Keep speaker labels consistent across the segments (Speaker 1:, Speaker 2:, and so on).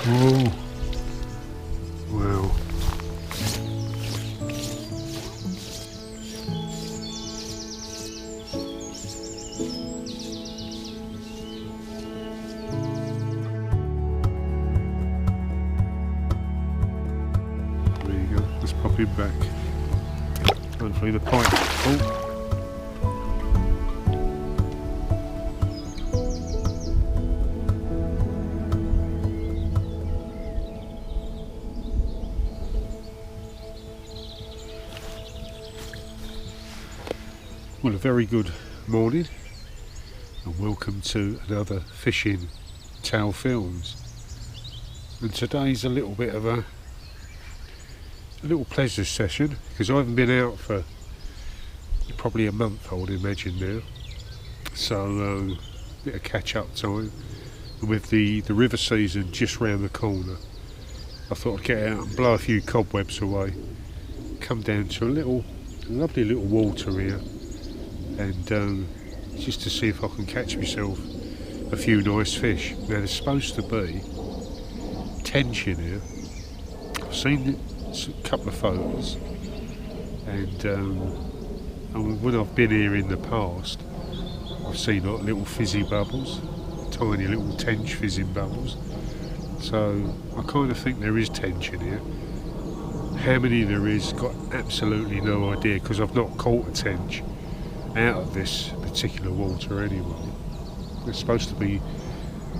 Speaker 1: Oh, wow. There you go, let's pop him back. Hopefully the pike. Oh. Well, a very good morning and welcome to another Fishing Tale Films. And today's a little bit of a little pleasure session because I haven't been out for probably a month, I would imagine now. So a bit of catch up time. And with the river season just round the corner, I thought I'd get out and blow a few cobwebs away. Come down to a lovely little water here. And just to see if I can catch myself a few nice fish. Now there's supposed to be tench in here. I've seen a couple of photos, and when I've been here in the past, I've seen like little fizzy bubbles, tiny little tench fizzing bubbles. So I kind of think there is tench in here. How many there is, got absolutely no idea because I've not caught a tench out of this particular water anyway. There's supposed to be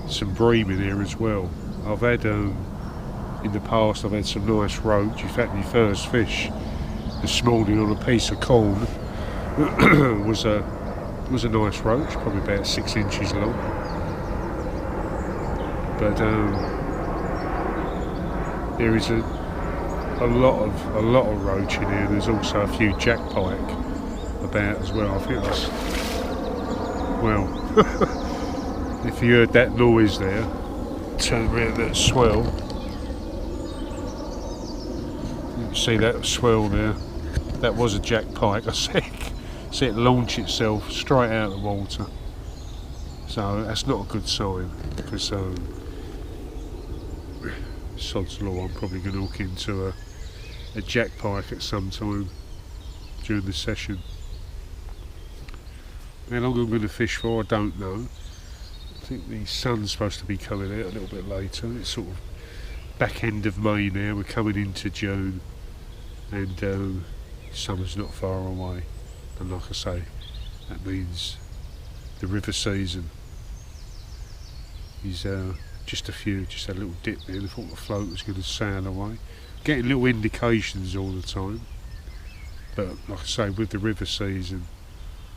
Speaker 1: some bream in here as well. I've had in the past I've had some nice roach. In fact, my first fish this morning on a piece of corn was a nice roach, probably about 6 inches long. But there is a lot of roach in here. There's also a few jack pike about as well. I think that's, well, if you heard that noise there, turn around that swell, you can see that swell there, that was a jack pike. I see it launch itself straight out of the water, so that's not a good sign because sod's law, I'm probably going to look into a jack pike at some time during the session. How long I'm going to fish for, I don't know. I think the sun's supposed to be coming out a little bit later. It's sort of back end of May now, we're coming into June, and summer's not far away. And like I say, that means the river season is just had a little dip there. I thought the float was going to sail away. Getting little indications all the time, but like I say, with the river season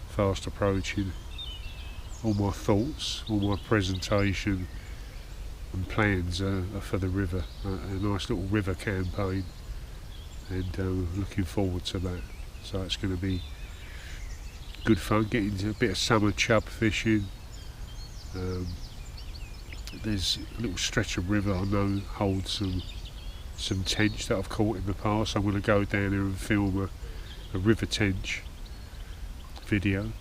Speaker 1: fast approaching, all my thoughts, all my presentation and plans are for the river, a nice little river campaign, and looking forward to that. So it's going to be good fun, getting into a bit of summer chub fishing. There's a little stretch of river I know holds some tench that I've caught in the past. I'm going to go down there and film a river tench video,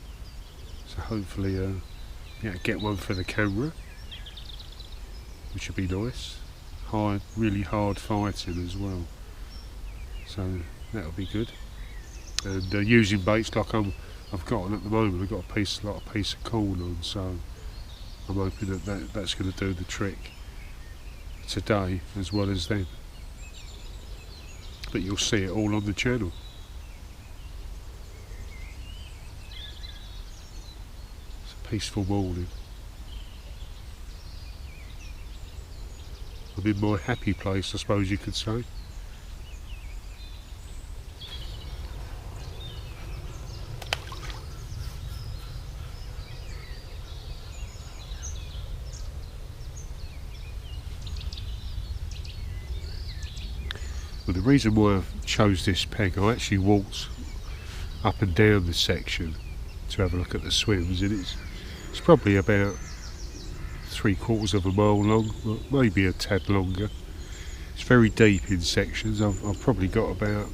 Speaker 1: so hopefully get one for the camera, which would be nice. Really hard fighting as well, so that'll be good. And using baits like I've got on at the moment. I've got a piece of corn on, so I'm hoping that's going to do the trick today as well as then. But you'll see it all on the channel. Peaceful morning. I'm in my happy place, I suppose you could say. Well, the reason why I chose this peg, I actually walked up and down the section to have a look at the swims, and it's probably about 3/4 of a mile long, maybe a tad longer. It's very deep in sections. I've probably got about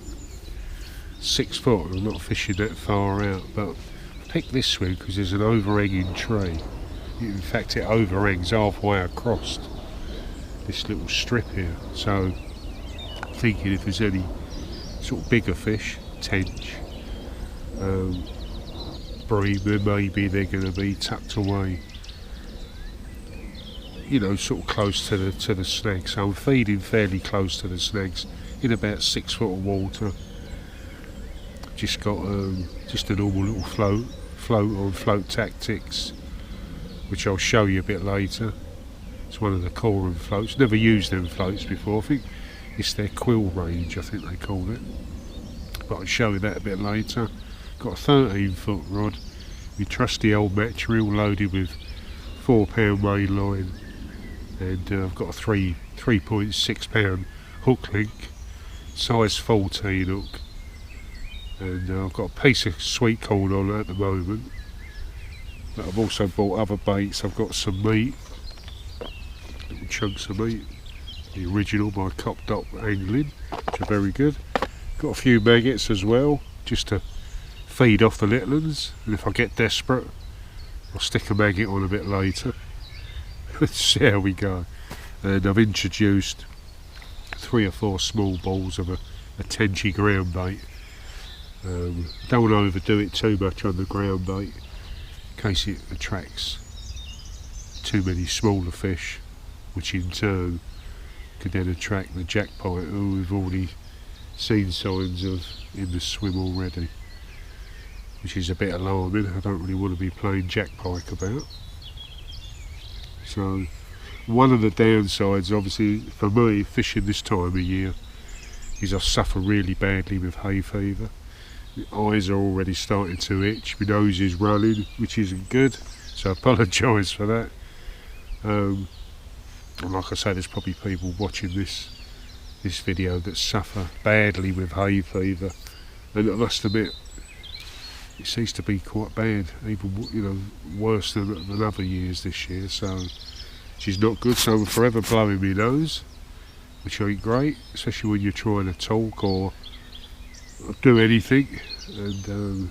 Speaker 1: 6 foot, and I'm not fishing that far out, but I picked this swim because there's an overhanging tree. In fact, it overhangs halfway across, this little strip here. So thinking if there's any sort of bigger fish, tench, bream, then maybe they're going to be tucked away, you know, sort of close to the snag. So I'm feeding fairly close to the snags in about 6 foot of water. Just got just a normal little float tactics, which I'll show you a bit later. It's one of the Corum floats. Never used them floats before. I think it's their quill range, I think they call it. But I'll show you that a bit later. Got a 13 foot rod, my trusty old match reel loaded with 4 pound main line, and I've got a 3.6 pound hook link, size 14 hook, and I've got a piece of sweet corn on at the moment. But I've also bought other baits. I've got some meat, little chunks of meat, the original by Cop Dot Angling, which are very good. Got a few maggots as well, just to feed off the little ones, and if I get desperate I'll stick a maggot on a bit later. Let's see how we go. And I've introduced 3 or 4 small balls of a Tenchy ground bait. Don't want to overdo it too much on the ground bait in case it attracts too many smaller fish, which in turn could then attract the jackpot, who we've already seen signs of in the swim already, which is a bit alarming. I don't really want to be playing jackpike about. So one of the downsides, obviously, for me fishing this time of year, is I suffer really badly with hay fever. My eyes are already starting to itch, my nose is running, which isn't good, so I apologise for that. And like I say, there's probably people watching this video that suffer badly with hay fever, and I must admit it seems to be quite bad, even, you know, worse than other years this year. So she's not good. So I'm forever blowing my nose, which ain't great, especially when you're trying to talk or do anything, and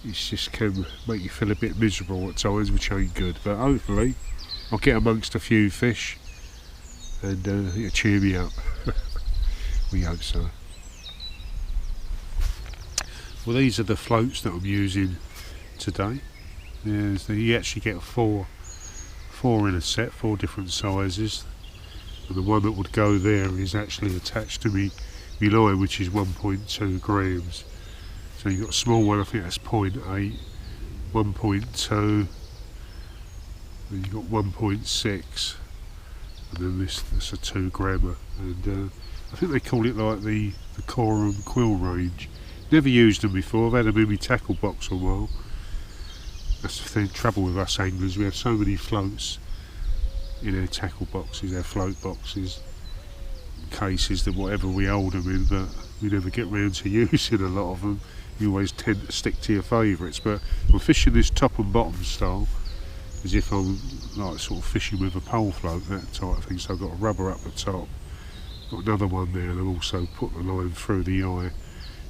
Speaker 1: it just can make you feel a bit miserable at times, which ain't good. But hopefully I'll get amongst a few fish and it'll cheer me up. We hope so. Well, these are the floats that I'm using today. You actually get 4 in a set, 4 different sizes, and the one that would go there is actually attached to me line, which is 1.2 grams. So you've got a small one, I think that's 0.8, 1.2, then you've got 1.6, and then this a 2 grammer, and I think they call it like the Corum quill range. Never used them before. I've had them in my tackle box a while. That's the trouble with us anglers, we have so many floats in our tackle boxes, our float boxes, cases, that whatever we hold them in, but we never get round to using a lot of them. You always tend to stick to your favourites, but I'm fishing this top and bottom style as if I'm like sort of fishing with a pole float, that type of thing. So I've got a rubber up the top, got another one there, and I've also put the line through the eye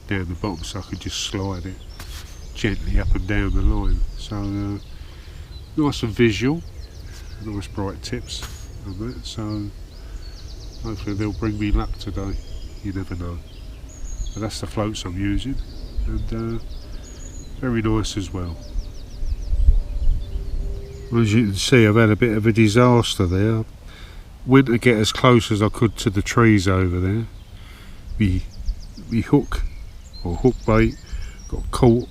Speaker 1: down the bottom so I can just slide it gently up and down the line. So nice and visual, nice bright tips on that, so hopefully they'll bring me luck today, you never know. But that's the floats I'm using, and very nice as well. Well, as you can see, I've had a bit of a disaster there. Went to get as close as I could to the trees over there. Me hook, or hook bait, got caught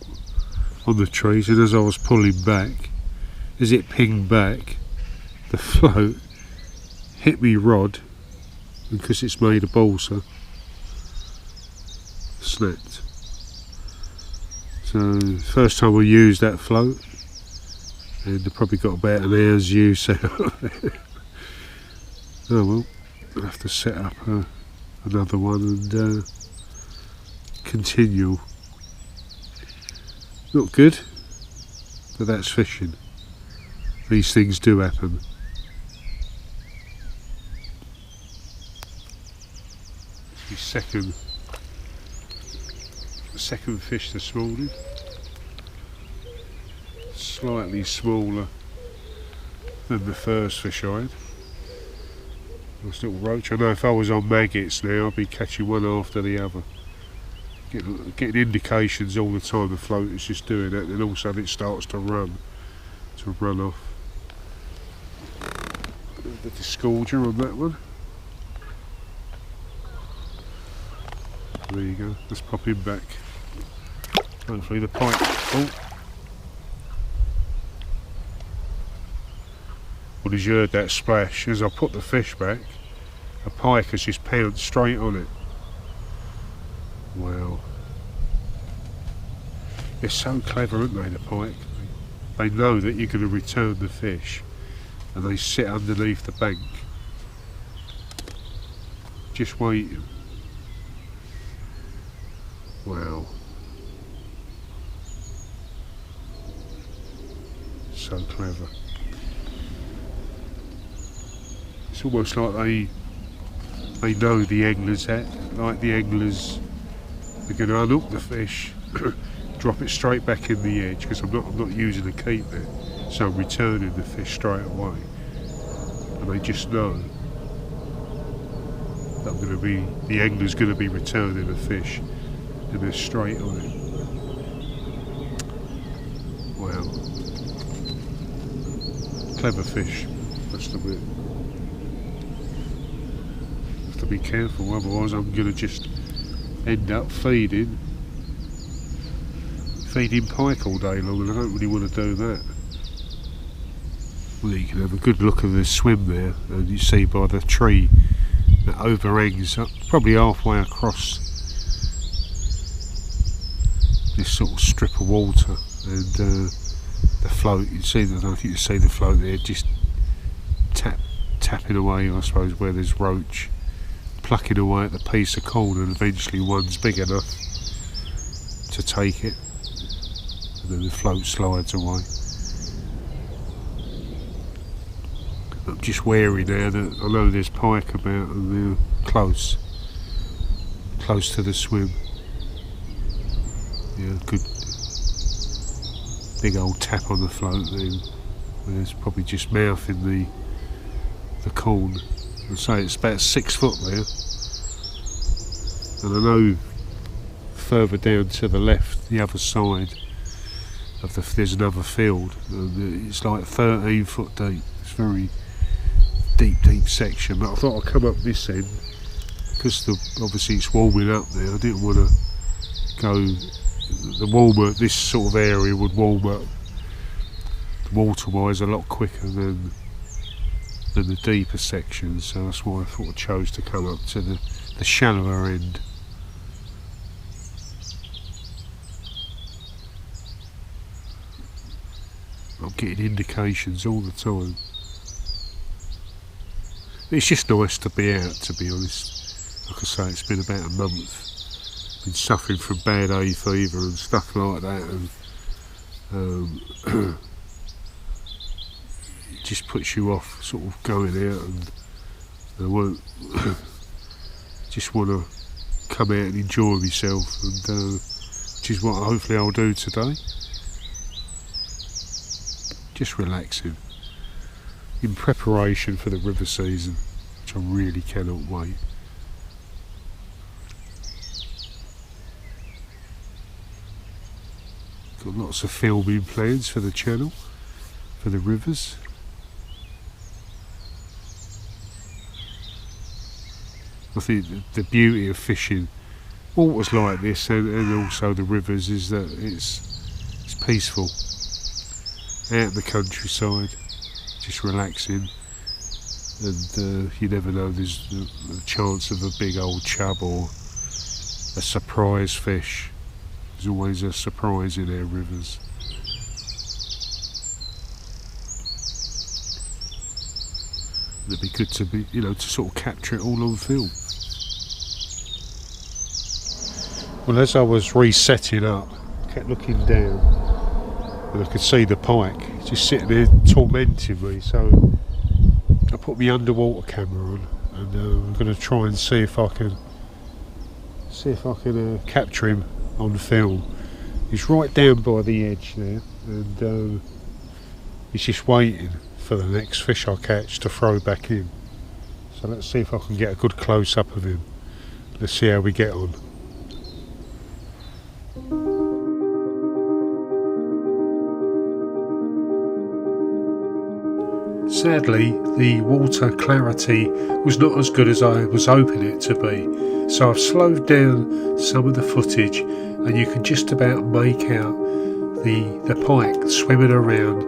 Speaker 1: on the trees, and as I was pulling back, as it pinged back, the float hit me rod, because it's made of balsa, snapped. So first time I used that float, and I probably got about an hour's use out of it. Oh well, I'll have to set up another one and continue. Not good, but that's fishing. These things do happen. The second fish this morning, slightly smaller than the first fish I had. Nice little roach. I know if I was on maggots now, I'd be catching one after the other. Getting indications all the time the float is just doing it, and all of a sudden it starts to run off. The disgorger on that one. There you go, let's pop him back. Hopefully the pike. Oh. Well, as you heard that splash, as I put the fish back, a pike has just pounced straight on it. Wow. They're so clever, aren't they, the pike? They know that you're going to return the fish, and they sit underneath the bank, just waiting. Wow. So clever. It's almost like they know the angler's like the anglers are going to unhook the fish, drop it straight back in the edge, because I'm not using a keep there, so I'm returning the fish straight away, and they just know that the angler's going to be returning the fish, and they're straight on it. Wow, clever fish, must admit. Have to be careful, otherwise I'm going to just end up feeding pike all day long, and I don't really want to do that. Well, you can have a good look at the swim there, and you see by the tree that overhangs up probably halfway across this sort of strip of water, and the float, you see, I don't think you see the float there, just tapping away, I suppose, where there's roach, plucking away at the piece of corn, and eventually one's big enough to take it, and then the float slides away. I'm just wary now that I know there's pike about, and they're close to the swim. Yeah, good big old tap on the float then. There's probably just mouthing the corn. I'd say it's about 6 foot there, and I know further down to the left, the other side of there's another field, and it's like 13 foot deep. It's very deep section, but I thought I'd come up this end because obviously it's warming up there. I didn't want to go the warmer. This sort of area would warm up water-wise a lot quicker than the deeper sections, so that's why I thought I chose to come up to the shallower end. I'm getting indications all the time. It's just nice to be out, to be honest. Like I say, it's been about a month. Been suffering from bad hay fever and stuff like that, and it just puts you off sort of going out, and I won't just want to come out and enjoy myself, and which is what hopefully I'll do today. Just relaxing in preparation for the river season, which I really cannot wait. Got lots of filming plans for the channel, for the rivers. I think the beauty of fishing waters like this, and also the rivers, is that it's peaceful. Out in the countryside, just relaxing, and you never know, there's a chance of a big old chub or a surprise fish. There's always a surprise in our rivers. It'd be good to be, to sort of capture it all on film. Well, as I was resetting up, I kept looking down, and I could see the pike just sitting there tormenting me, so I put my underwater camera on, and I'm going to try and see if I can capture him on film. He's right down by the edge there, and he's just waiting for the next fish I catch to throw back in. So let's see if I can get a good close-up of him. Let's see how we get on. Sadly, the water clarity was not as good as I was hoping it to be, so I've slowed down some of the footage and you can just about make out the pike swimming around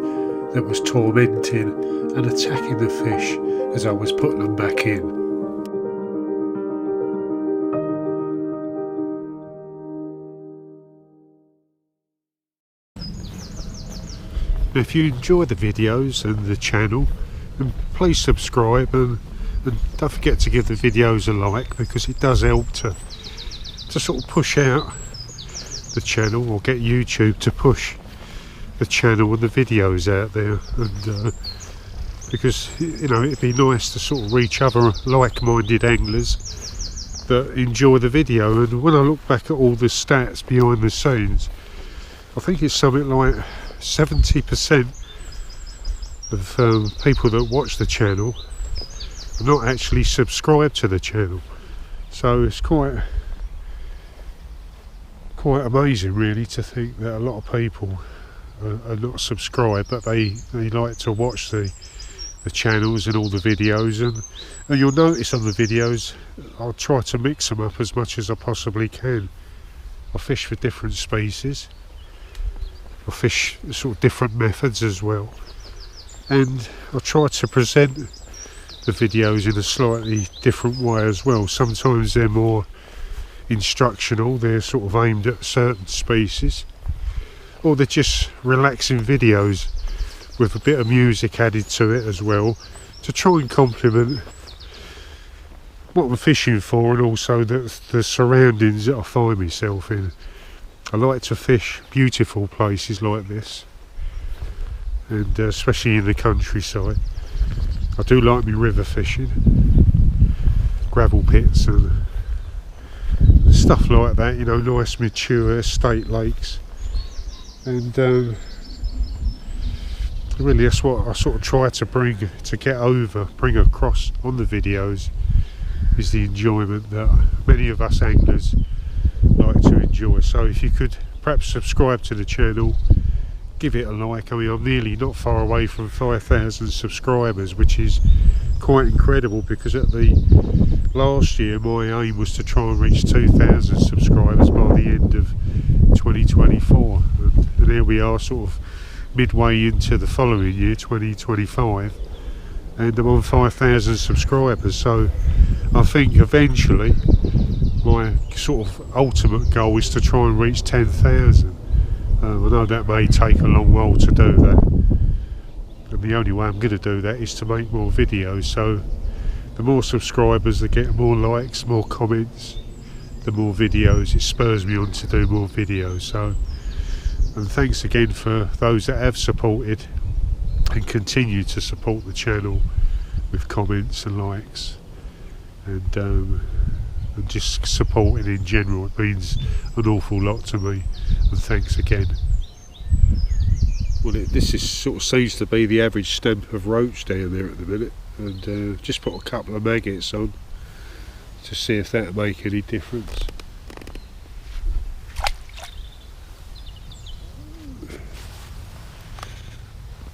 Speaker 1: that was tormenting and attacking the fish as I was putting them back in. If you enjoy the videos and the channel, then please subscribe and don't forget to give the videos a like, because it does help to sort of push out the channel, or get YouTube to push the channel and the videos out there. And because, you know, it'd be nice to sort of reach other like-minded anglers that enjoy the video. And when I look back at all the stats behind the scenes, I think it's something like 70% of people that watch the channel are not actually subscribed to the channel. So it's quite amazing really to think that a lot of people are not subscribed, but they like to watch the channels and all the videos. And you'll notice on the videos I'll try to mix them up as much as I possibly can. I fish for different species, I fish sort of different methods as well, and I try to present the videos in a slightly different way as well. Sometimes they're more instructional, they're sort of aimed at certain species, or they're just relaxing videos with a bit of music added to it as well, to try and complement what I'm fishing for and also the surroundings that I find myself in. I like to fish beautiful places like this, and especially in the countryside. I do like me river fishing, gravel pits and stuff like that, you know, nice mature estate lakes. And really that's what I sort of try to bring across on the videos, is the enjoyment that many of us anglers like to enjoy. So if you could perhaps subscribe to the channel, give it a like. I mean, I'm nearly not far away from 5,000 subscribers, which is quite incredible, because at the last year my aim was to try and reach 2,000 subscribers by the end of 2024, and here we are sort of midway into the following year, 2025, and I'm on 5,000 subscribers. So I think eventually my sort of ultimate goal is to try and reach 10,000. I know that may take a long while to do that, and the only way I'm going to do that is to make more videos. So the more subscribers that get, more likes, more comments, the more videos it spurs me on to do more videos. So, and thanks again for those that have supported and continue to support the channel with comments and likes, and just supporting in general. It means an awful lot to me, and thanks again. Well, this is sort of seems to be the average stamp of roach down there at the minute, and just put a couple of maggots on to see if that make any difference.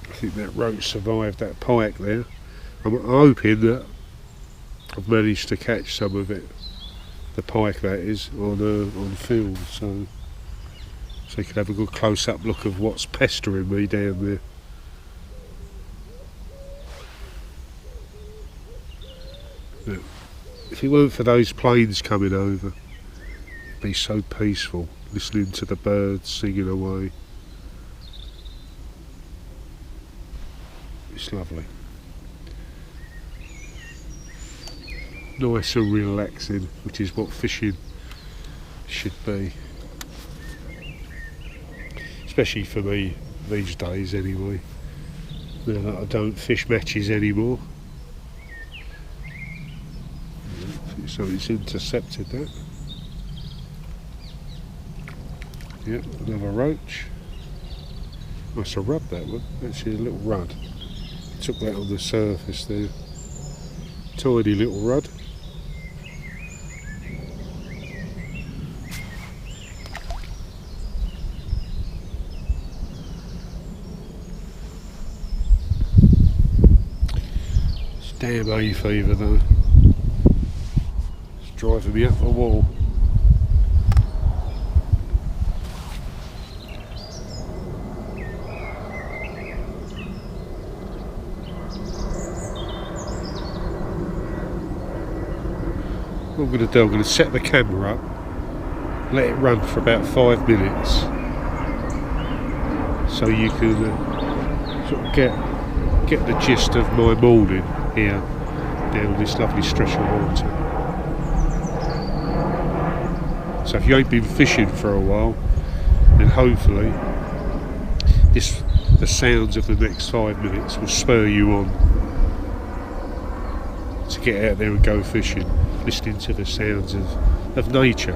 Speaker 1: I think that roach survived that pike there. I'm hoping that I've managed to catch some of it, the pike that is, on film, so you can have a good close-up look of what's pestering me down there. But if it weren't for those planes coming over, it'd be so peaceful, listening to the birds singing away. It's lovely. Nice and relaxing, which is what fishing should be. Especially for me these days anyway, now that I don't fish matches anymore. So it's intercepted that. Yep, another roach. That's a rub, that one. Actually a little rudd. Took that on the surface there. Tiny little rod. It's damn hay fever though. It's driving me up the wall. What I'm going to do, I'm going to set the camera up, let it run for about 5 minutes, so you can sort of get the gist of my morning here down this lovely stretch of water. So if you ain't been fishing for a while, then hopefully the sounds of the next 5 minutes will spur you on to get out there and go fishing, listening to the sounds of nature.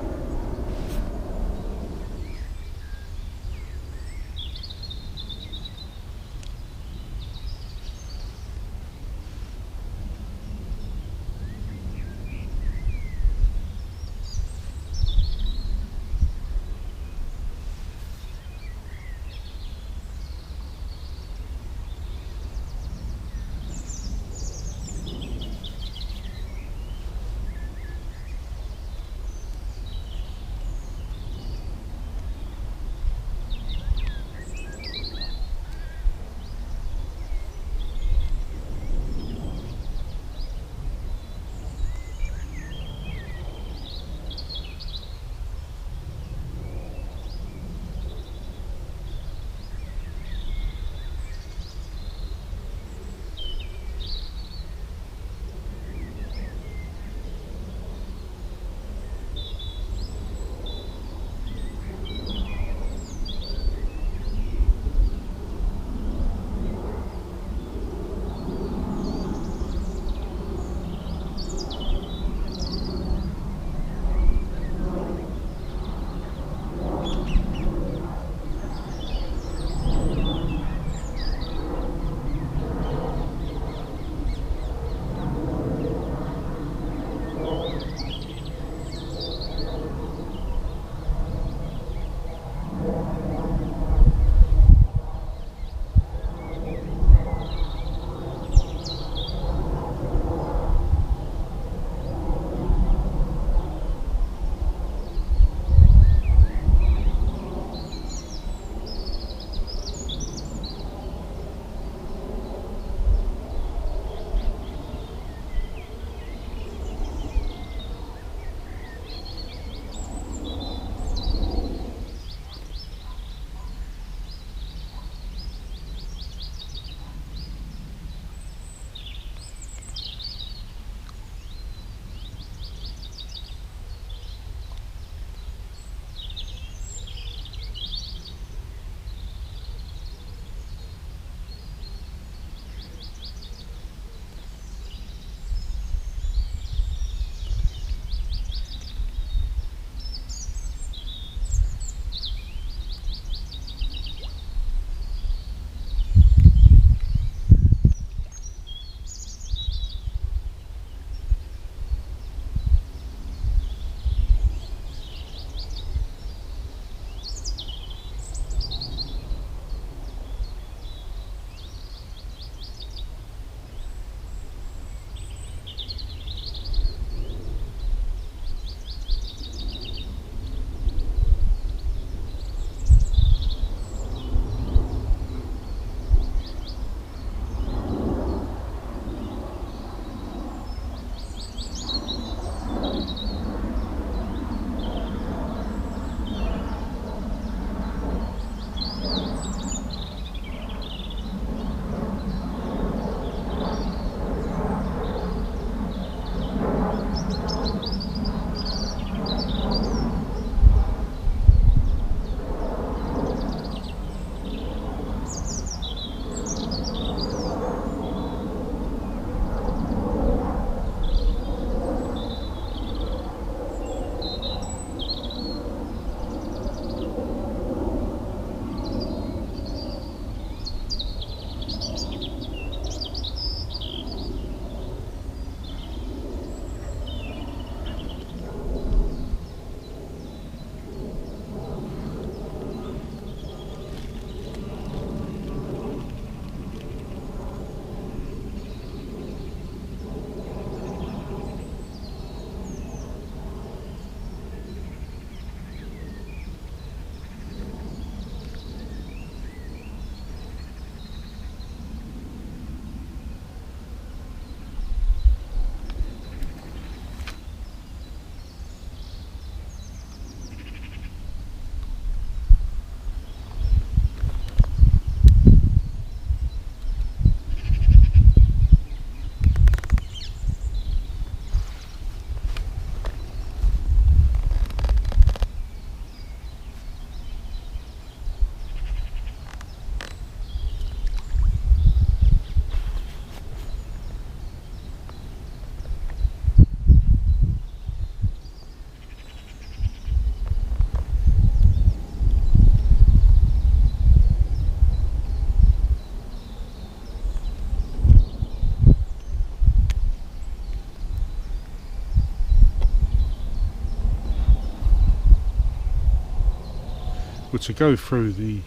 Speaker 1: Well, to go through the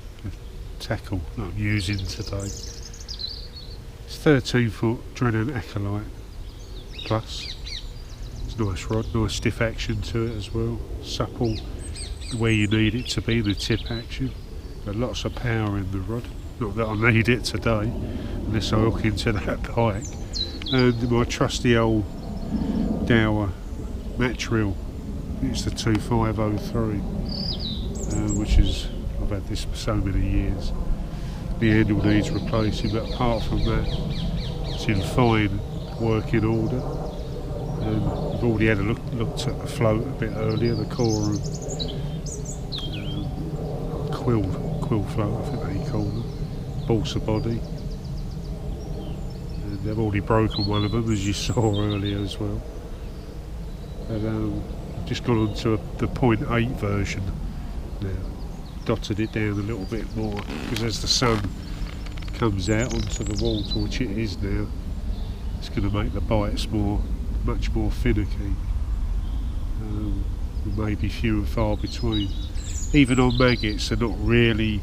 Speaker 1: tackle that I'm using today, it's 13 foot Drennan Acolyte plus. It's a nice rod, nice stiff action to it as well, supple where you need it to be, the tip action, but lots of power in the rod. Not that I need it today, unless I hook into that pike. And my trusty old Dower match reel, it's the 2503, which is, I've had this for so many years. The handle needs replacing, but apart from that, it's in fine working order. And I've already had a looked at the float a bit earlier, the core quill float, I think they call them, balsa body. And they've already broken one of them, as you saw earlier as well. And just gone on to the 0.8 version now. Dotted it down a little bit more, because as the sun comes out onto the water, which it is now, it's going to make the bites much more finicky. Maybe few and far between. Even on maggots, they're not really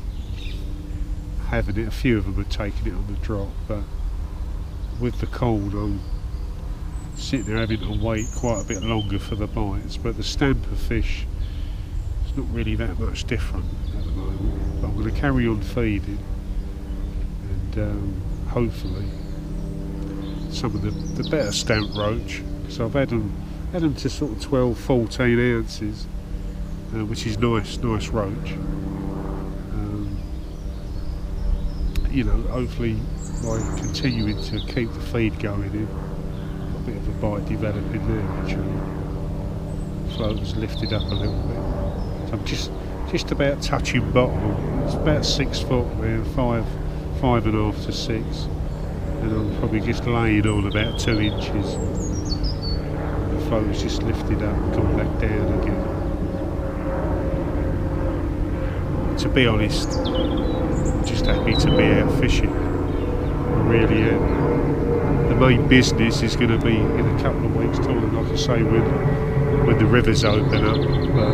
Speaker 1: having it. A few of them are taking it on the drop, but with the cold, I'm sitting there having to wait quite a bit longer for the bites. But the stamper fish, it's not really that much different at the moment. But I'm going to carry on feeding, and hopefully some of the better stamp roach, because I've had them to sort of 12-14 ounces, which is nice roach. You know, hopefully by continuing to keep the feed going in, a bit of a bite developing there actually. Float has lifted up a little bit. So I'm just about touching bottom. It's about 6 foot there, 5.5 to 6, and I'm probably just laying on about 2 inches. The float has just lifted up and gone back down again. To be honest, I'm just happy to be out fishing. I really am. The main business is going to be in a couple of weeks' time, like I say, when the rivers open up. But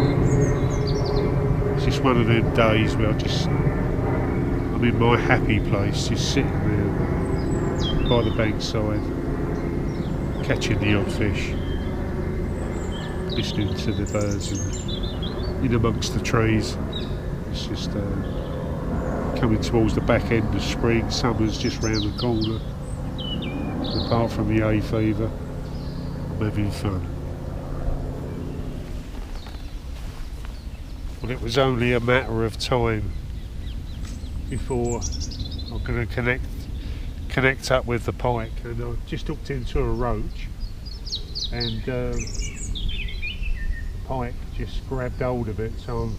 Speaker 1: it's just one of them days where I'm in my happy place, just sitting there by the bankside, catching the odd fish, listening to the birds and in amongst the trees. It's just coming towards the back end of spring. Summer's just round the corner. Apart from the hay fever, I'm having fun. Well, it was only a matter of time before I'm going to connect up with the pike, and I just hooked into a roach, and the pike just grabbed hold of it, so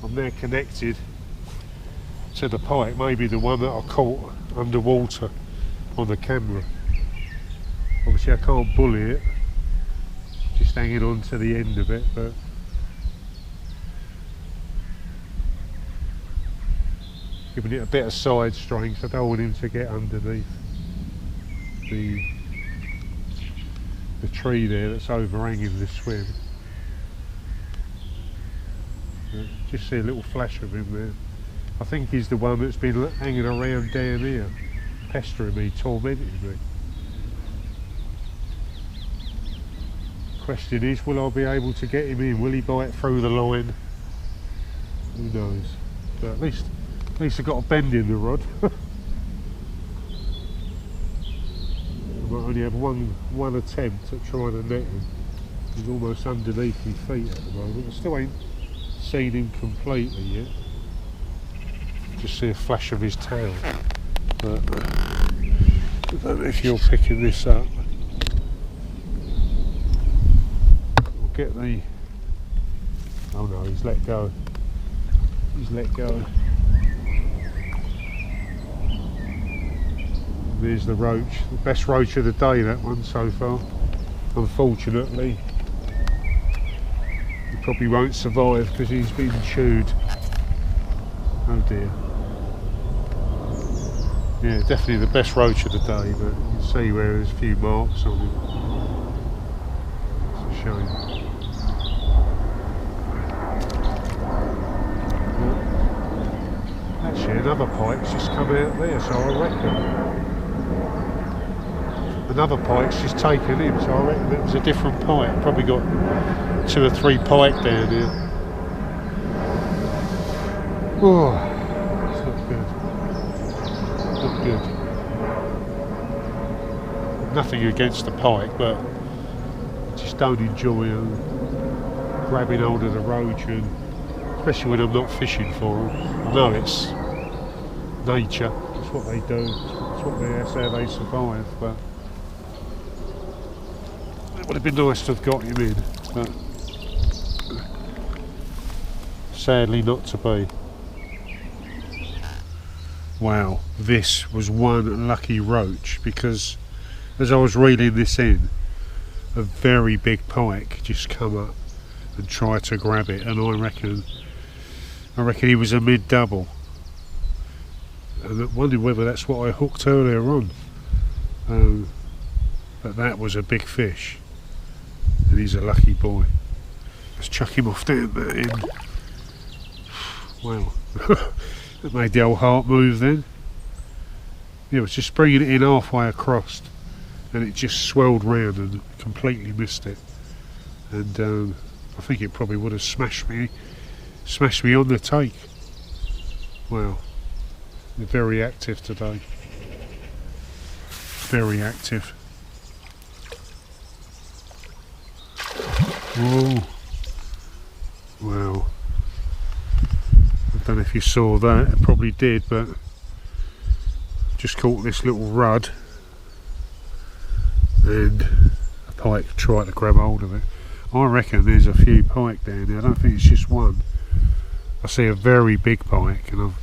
Speaker 1: I'm now connected to the pike, maybe the one that I caught underwater on the camera. Obviously I can't bully it, just hanging on to the end of it, but giving it a bit of side strength. I don't want him to get underneath the tree there that's overhanging the swim. Just see a little flash of him there. I think he's the one that's been hanging around down here, pestering me, tormenting me. Question is, will I be able to get him in? Will he bite through the line? Who knows? But at least I've got a bend in the rod. I might only have one attempt at trying to net him. He's almost underneath my feet at the moment. I still ain't seen him completely yet. Just see a flash of his tail. But I don't know if you're picking this up. We'll get the... Oh no, he's let go. He's let go. There's the roach, the best roach of the day, that one so far. Unfortunately, he probably won't survive because he's been chewed. Oh dear. Yeah, definitely the best roach of the day, but you can see where there's a few marks on him. It's a shame. Actually, another pike's just come out there, so I reckon another pike's just taken him, so I reckon it was a different pike. Probably got 2 or 3 pike down here. Oh, it's not good. Not good. Nothing against the pike, but I just don't enjoy grabbing hold of the roach, and especially when I'm not fishing for them. I know it's nature, it's what they do, that's how they survive, but it would have been nice to have got him in, but sadly not to be. Wow, this was one lucky roach, because as I was reeling this in, a very big pike just come up and tried to grab it, and I reckon he was a mid-double, and I wondered whether that's what I hooked earlier on, but that was a big fish, and he's a lucky boy. Let's chuck him off down that end. Wow. That made the old heart move then. Yeah, I was just bringing it in halfway across, and it just swelled round and completely missed it, and I think it probably would have smashed me on the take. Wow, they're very active today. Very active. Whoa. Wow. I don't know if you saw that, I probably did, but just caught this little rudd, and a pike tried to grab hold of it. I reckon there's a few pike down there. I don't think it's just one. I see a very big pike, and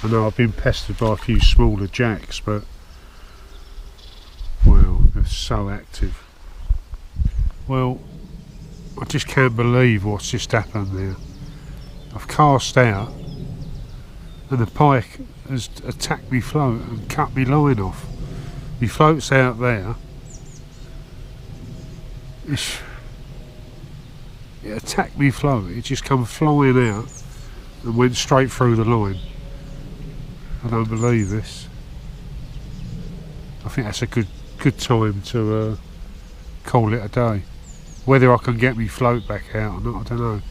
Speaker 1: I know I've been pestered by a few smaller jacks, but wow, they're so active. Well, I just can't believe what's just happened there. I've cast out, and the pike has attacked me float and cut me line off. My float's out there. It attacked me float. It just come flying out and went straight through the line. I don't believe this. I think that's a good time to call it a day. Whether I can get me float back out or not, I don't know.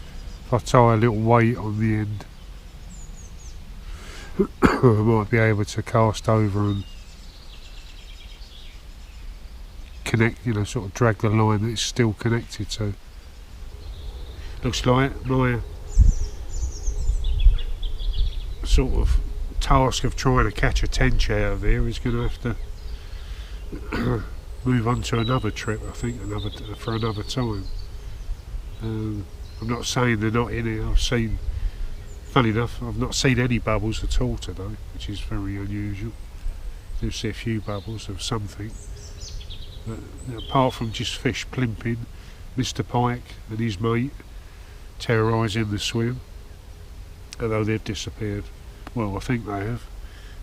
Speaker 1: If I tie a little weight on the end, I might be able to cast over and connect, you know, sort of drag the line that it's still connected to. Looks like my sort of task of trying to catch a tench out of here is going to have to move on to another trip, I think, for another time. I'm not saying they're not in here. Funny enough, I've not seen any bubbles at all today, which is very unusual. I do see a few bubbles of something, but apart from just fish plimping, Mr. Pike and his mate terrorising the swim, although they've disappeared. Well, I think they have.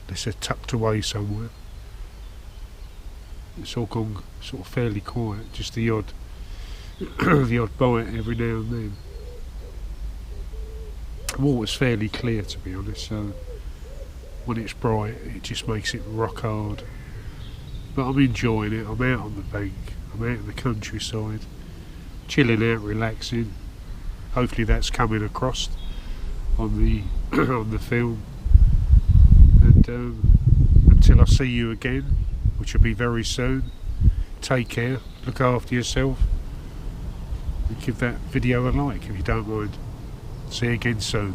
Speaker 1: They're tucked away somewhere. It's all gone sort of fairly quiet, just the odd the odd bite every now and then. The water's fairly clear, to be honest, so when it's bright it just makes it rock hard. But I'm enjoying it. I'm out on the bank, I'm out in the countryside, chilling out, relaxing. Hopefully that's coming across on the on the film. And until I see you again, which will be very soon, take care, look after yourself, and give that video a like if you don't mind. See you again soon.